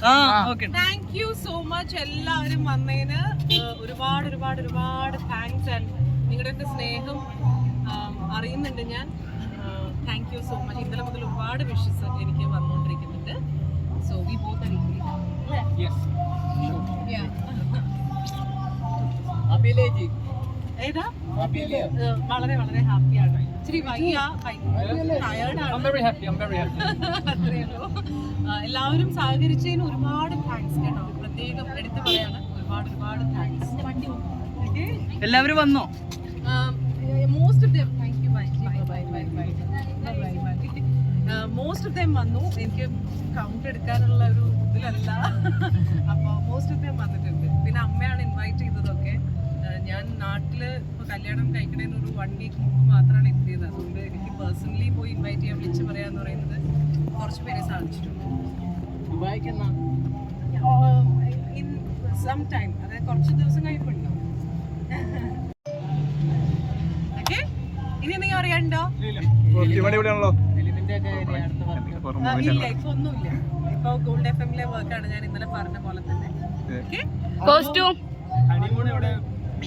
Thank you so much എല്ലാവരും വന്നതിന് ഒരുപാട് ഒരുപാട് ഒരുപാട് താങ്ക്സ്. ആൻഡ് നിങ്ങളുടെ സ്നേഹം അറിയുന്നുണ്ട് ഞാൻ. Thank you so much. ഇന്നലെ മുതൽ ഒരുപാട് വിഷസ് എനിക്ക് വന്നുകൊണ്ടിരിക്കുന്നുണ്ട്. So we both are equally happy. ഏതാ വളരെ വളരെ ഹാപ്പിയാണ്. ഇച്ചിരി വയ്യ, ടയേർഡാണ്. അത്രയുള്ളൂ. എല്ലാവരും സഹകരിച്ചതിന് ഒരുപാട് താങ്ക്സ് കേട്ടോ. പ്രത്യേകം എടുത്തു പറയാണ്. ഒരുപാട് ഒരുപാട് താങ്ക്സ്. എല്ലാവരും വന്നോ? Most of them thank you. Most of them വന്നു. എനിക്ക് കൗണ്ട് എടുക്കാനുള്ള ഒരു ഇതിലല്ല. അപ്പോൾ മോസ്റ്റ് ഓഫ് ദം വന്നിട്ടുണ്ട്. പിന്നെ അമ്മയാണ് ഇൻവൈറ്റ് ചെയ്തതൊക്കെ. ഞാൻ നാട്ടിൽ ഇപ്പോൾ കല്യാണം കഴിക്കണേന്ന് ഒരു 1 വീക്ക് മുമ്പ് മാത്രമാണ് എത്തിയത്. അതുകൊണ്ട് എനിക്ക് പേഴ്സണലി പോയി ഇൻവൈറ്റ് ചെയ്യാൻ വിളിച്ച് പറയാന്ന് പറയുന്നത് കുറച്ച് പേരെ സാധിച്ചിട്ടുണ്ട്. ഇൻ സം ടൈം, അതായത് കുറച്ച് ദിവസം കഴിയുമ്പോണ്ടോ. ഓക്കെ, ഇനി എന്തെങ്കിലും അറിയാണ്ടോ? ഇല്ല, ഇപ്പൊ ഒന്നുമില്ല. ഇപ്പൊ ഗോൾഡ് FM-ലെ വർക്കാണ് ഞാൻ ഇന്നലെ പറഞ്ഞ പോലെ തന്നെ.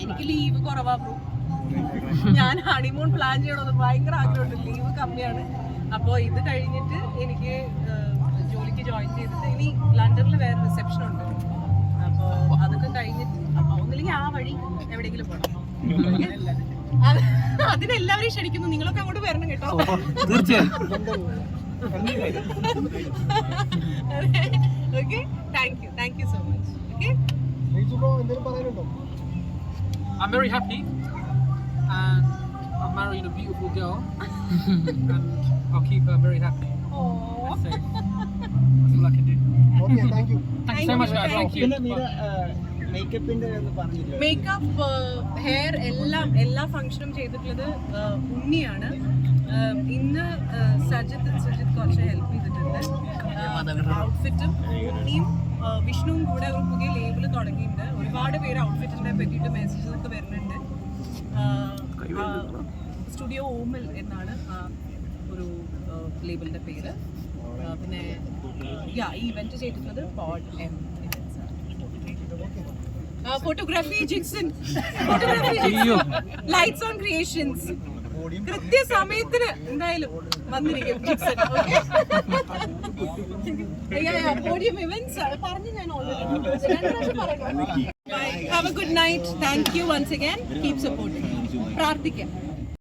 എനിക്ക് ലീവ് കുറവാ ബ്രോ. ഞാൻ ഹണിമൂൺ പ്ലാൻ ചെയ്യണമെന്ന് ഭയങ്കര ആഗ്രഹമുണ്ട്. ലീവ് കമ്മിയാണ്. അപ്പോൾ ഇത് കഴിഞ്ഞിട്ട് എനിക്ക് ജോലിക്ക് ജോയിൻ ചെയ്തിട്ട് ഇനി ലണ്ടനിൽ വേറെ റിസപ്ഷൻ ഉണ്ട്. അപ്പോൾ അതൊക്കെ കഴിഞ്ഞിട്ട് അപ്പോൾ ഒന്നില്ലെങ്കിൽ ആ വഴി എവിടെയെങ്കിലും പോകണം. അതിനെല്ലാവരെയും ക്ഷണിക്കുന്നു. നിങ്ങളൊക്കെ അങ്ങോട്ട് വരണം കേട്ടോ. തീർച്ചയായും. Okay, thank you so much. Okay, I'm very happy, and I'm marrying a beautiful girl, and I'll keep her very happy. And safe. That's all I can do. Okay, thank you. Thank you so much, guys. Thank you. Makeup, hair എല്ലാ ഫംഗ്ഷനും ചെയ്തിട്ടുള്ളത് ഉണ്ണിയാണ്. ഇന്ന് സജിത്ത് കുറച്ച് help ചെയ്തിട്ടുണ്ട്. ഔട്ട്ഫിറ്റും ഉണ്ണിയും വിഷ്ണുവും കൂടെ ഒരു പുതിയ ലേബിൾ തുടങ്ങിയിട്ടുണ്ട്. ഒരുപാട് പേര് ഔട്ട്ഫിറ്റിനെ പറ്റിയിട്ട് മെസ്സേജൊക്കെ വരുന്നുണ്ട്. സ്റ്റുഡിയോ ഓമൽ എന്നാണ് ഒരു ലേബിളിൻ്റെ പേര്. പിന്നെ ഈ ഇവന്റ് ചെയ്തിട്ടുള്ളത് podium. Photography Jixon, lights on creations. കൃത്യസമയത്തിന് എന്തായാലും വന്നിരിക്കും ജിക്സൺ. പോഡിയം ഇവന്റ്സ് പറഞ്ഞു ഞാൻ already. Have a good night. Thank you once again. Keep supporting. പ്രാർത്ഥിക്കാം.